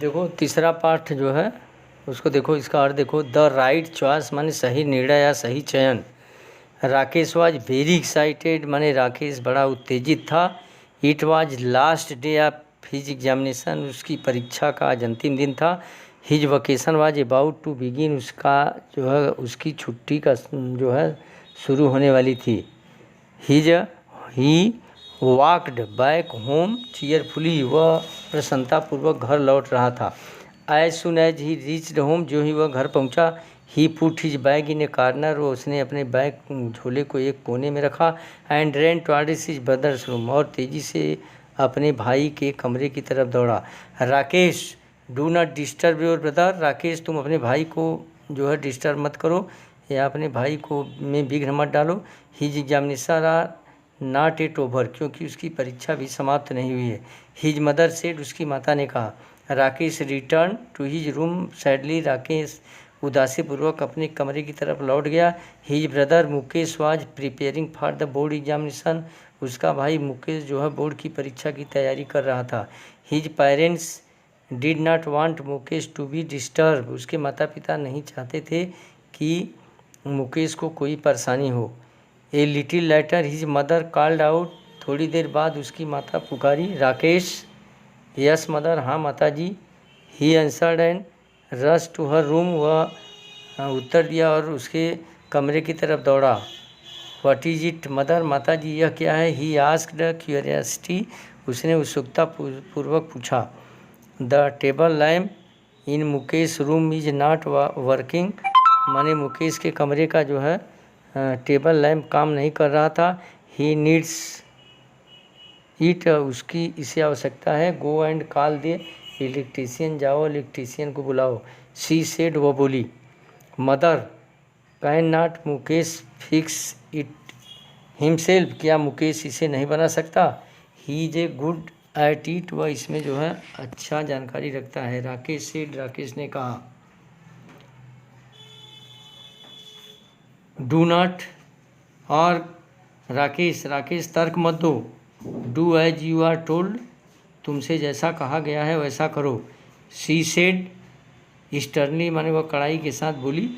देखो तीसरा पार्ट जो है उसको देखो, इसका अर्थ देखो, द राइट चॉइस माने सही निर्णय या सही चयन। राकेश वाज वेरी एक्साइटेड माने राकेश बड़ा उत्तेजित था। It was last day of his examination, उसकी परीक्षा का आज अंतिम दिन था। His vacation was about to begin, उसका जो है उसकी छुट्टी का जो है शुरू होने वाली थी। He walked back home cheerfully, वह प्रसन्नतापूर्वक घर लौट रहा था। As soon as he reached home, जो ही वह घर पहुंचा, he put his bag in a corner, वो उसने अपने बैग झोले को एक कोने में रखा। And ran towards his brothers room, और तेज़ी से अपने भाई के कमरे की तरफ दौड़ा। Rakesh do not disturb your brother, Rakesh तुम अपने भाई को जो है डिस्टर्ब मत करो या अपने भाई को में विघ्न मत डालो। His examination are not yet over, क्योंकि उसकी परीक्षा भी समाप्त नहीं हुई है। हिज मदर सेड, उसकी माता ने कहा। Rakesh return to his room sadly, Rakesh उदासीपूर्वक अपने कमरे की तरफ लौट गया। His brother Mukesh was preparing for the board examination, उसका भाई मुकेश जो है बोर्ड की परीक्षा की तैयारी कर रहा था। His parents did not want Mukesh to be disturb, उसके माता पिता नहीं चाहते थे कि मुकेश को कोई परेशानी हो। A little letter his mother called out, थोड़ी देर बाद उसकी माता पुकारी। राकेश यस मदर, हाँ माता जी। He answered and rush to her room, वह उत्तर दिया और उसके कमरे की तरफ दौड़ा। व्हाट इज इट मदर, माता जी यह क्या है। ही आस्क्ड क्यूरियसिटी, उसने उत्सुकता पूर्वक पूछा। The table lamp in Mukesh room is not working, माने मुकेश के कमरे का जो है टेबल लैम्प काम नहीं कर रहा था। ही नीड्स इट, उसकी इसे आवश्यकता है। Go and call they electrician, जाओ इलेक्ट्रीशियन को बुलाओ। शी सेड, वो बोली। Mother can not Mukesh fix it himself, क्या मुकेश इसे नहीं बना सकता। He is a good at it, वह इसमें जो है अच्छा जानकारी रखता है। राकेश सेड, राकेश ने कहा। डू नॉट, और राकेश तर्क मत दो। Do as you are told, तुमसे जैसा कहा गया है वैसा करो। शी सेड स्टर्नली, माने वह कड़ाई के साथ बोली।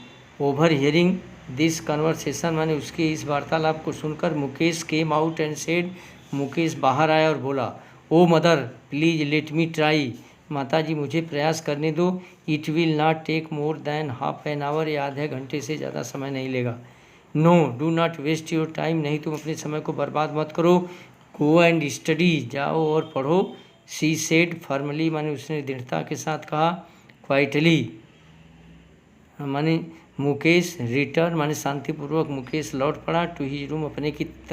ओवर हियरिंग दिस कन्वर्सेशन, माने उसके इस वार्तालाप को सुनकर Mukesh came out and said, Mukesh बाहर आया और बोला। Oh mother please let me try, माता जी मुझे प्रयास करने दो। It will not take more than half an hour, या आधे घंटे से ज़्यादा समय नहीं लेगा। No do not waste your time, नहीं तुम अपने समय को बर्बाद मत करो। गो एंड स्टडी, जाओ और पढ़ो। शी सेड फर्मली, माने उसने दृढ़ता के साथ कहा। क्वाइटली, माने मुकेश रिटर्न, माने शांतिपूर्वक मुकेश लौट पड़ा। टू हिज रूम, अपने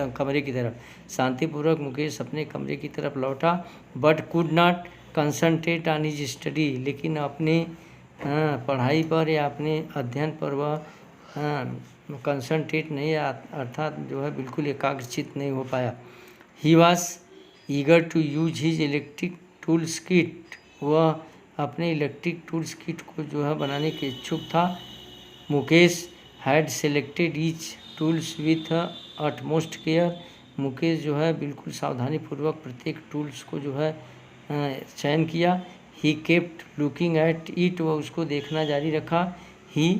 कमरे की तरफ शांतिपूर्वक मुकेश अपने कमरे की तरफ लौटा। But could not concentrate on his study, लेकिन अपने पढ़ाई पर या अपने अध्ययन पर वह कंसंट्रेट नहीं, अर्थात जो है बिल्कुल एकाग्रचित नहीं हो पाया। He was eager to use his electric tools kit, वह अपने इलेक्ट्रिक टूल्स किट को जो है बनाने के इच्छुक था। Mukesh had selected each tools with utmost care, Mukesh जो है बिल्कुल सावधानीपूर्वक प्रत्येक टूल्स को जो है चयन किया। He kept looking at it, वह उसको देखना जारी रखा। He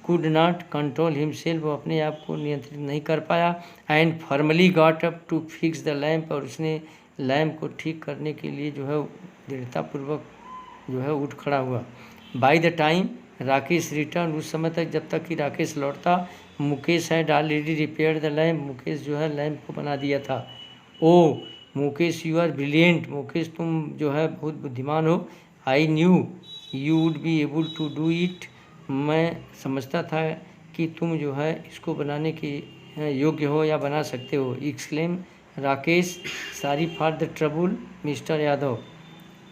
could not control himself, वो अपने आप को नियंत्रित नहीं कर पाया। And formally got up to fix the lamp, और उसने लैम्प को ठीक करने के लिए जो है दृढ़तापूर्वक जो है उठ खड़ा हुआ। By the time Rakesh return, उस समय तक जब तक कि राकेश लौटता, Mukesh had already repair the lamp, Mukesh जो है लैम्प को बना दिया था। Oh Mukesh you are brilliant, Mukesh तुम जो है बहुत बुद्धिमान हो। I knew you would be able to do it, मैं समझता था कि तुम जो है इसको बनाने के योग्य हो या बना सकते हो। Exclaim Rakesh, sorry for the trouble mister Yadav,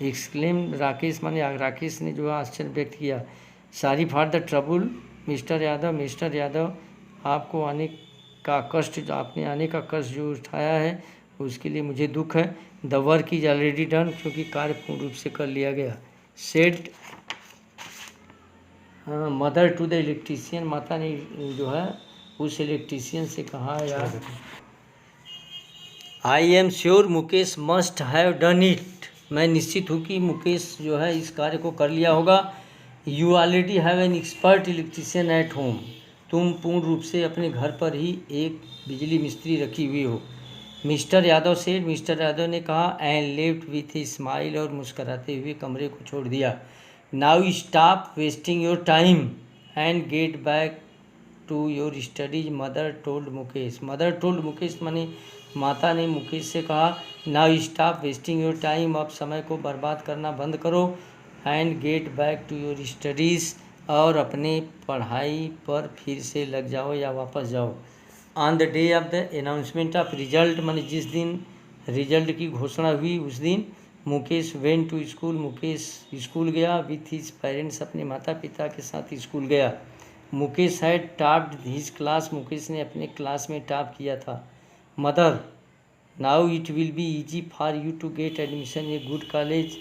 exclaim Rakesh, माने राकेश ने जो आश्चर्य व्यक्त किया। Sorry for the trouble mister Yadav, mister Yadav आपको आने का कष्ट, जो आपने आने का कष्ट जो उठाया है उसके लिए मुझे दुख है। The work is already done, क्योंकि कार्य पूर्ण रूप से कर लिया गया। Said mother to the electrician, माता ने जो है उस इलेक्ट्रीशियन से कहा यार, I am sure Mukesh must have done it, मैं निश्चित हूँ कि मुकेश जो है इस कार्य को कर लिया होगा। You already have an expert electrician at home. तुम पूर्ण रूप से अपने घर पर ही एक बिजली मिस्त्री रखी हुई हो। Mister Yadav said, mister Yadav ने कहा and left with a smile, और मुस्कराते हुए कमरे को छोड़ दिया। Now stop wasting your time and get back to your studies, mother told Mukesh. Mother told Mukesh माने माता ने मुकेश से कहा now stop wasting your time, अब समय को बर्बाद करना बंद करो, and get back to your studies, और अपने पढ़ाई पर फिर से लग जाओ या वापस जाओ। On the day of the announcement of result, माने जिस दिन रिजल्ट की घोषणा हुई उस दिन Mukesh went to school, Mukesh school गया। विथ हिज पेरेंट्स, अपने माता पिता के साथ स्कूल गया। Mukesh had topped his class, Mukesh ने अपने क्लास में टॉप किया था। Mother, now it will be easy for you to get admission a good college,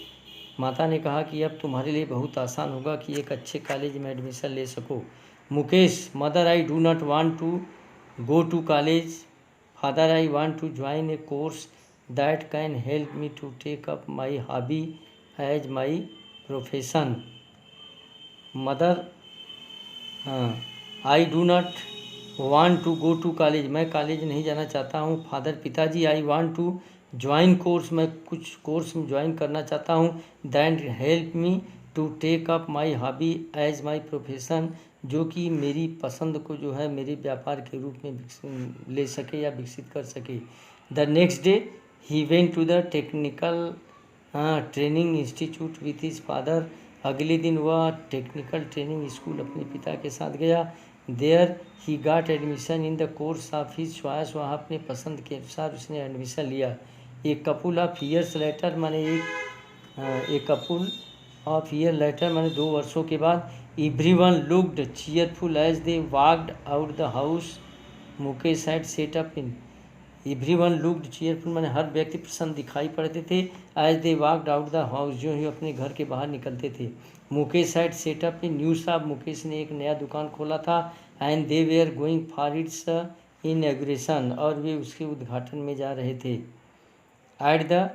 माता ने कहा कि अब तुम्हारे लिए बहुत आसान होगा कि एक अच्छे कॉलेज में एडमिशन ले सको। Mukesh, mother I do not want to go to college, father I want to join a course that can help me to take up my hobby as my profession. Mother, I do not want to go to college, मैं college नहीं जाना चाहता हूँ। Father, पिताजी, I want to join course, मैं कुछ course में join करना चाहता हूँ। That help me to take up my hobby as my profession, जो कि मेरी पसंद को जो है मेरे व्यापार के रूप में ले सके या विकसित कर सके। The next day he went to the technical training institute with his father, अगले दिन वह टेक्निकल ट्रेनिंग स्कूल अपने पिता के साथ गया। There he got admission in the course of his choice, वहाँ अपने पसंद के अनुसार उसने एडमिशन लिया। एक कपुल ऑफ ईयर्स लेटर, माने एक कपुल ऑफ ईयर लेटर माने 2 वर्षों के बाद, everyone looked cheerful as they walked out the house, Mukesh had set up in. Everyone looked cheerful माने हर व्यक्ति प्रसन्न दिखाई पड़ते थे। As they walked out the house, जो ही अपने घर के बाहर निकलते थे। Mukesh had set up in new shop, Mukesh ने एक नया दुकान खोला था। And they were going for its inauguration, और वे उसके उद्घाटन में जा रहे थे। एट द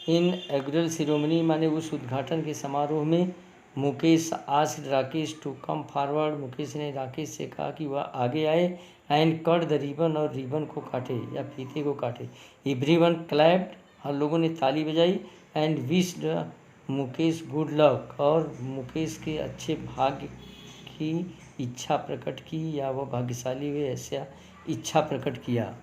इनऑग्रल सेरेमनी, माने उस उद्घाटन के समारोह में, Mukesh asked Rakesh to come forward, Mukesh ने राकेश से कहा कि वह आगे आए। एंड कट द रिबन, और रिबन को काटे या फीते को काटे। एवरीवन क्लैप्ड, हर लोगों ने ताली बजाई। And wished Mukesh good luck, और मुकेश के अच्छे भाग्य की इच्छा प्रकट की, या वह भाग्यशाली हुए ऐसा इच्छा प्रकट किया।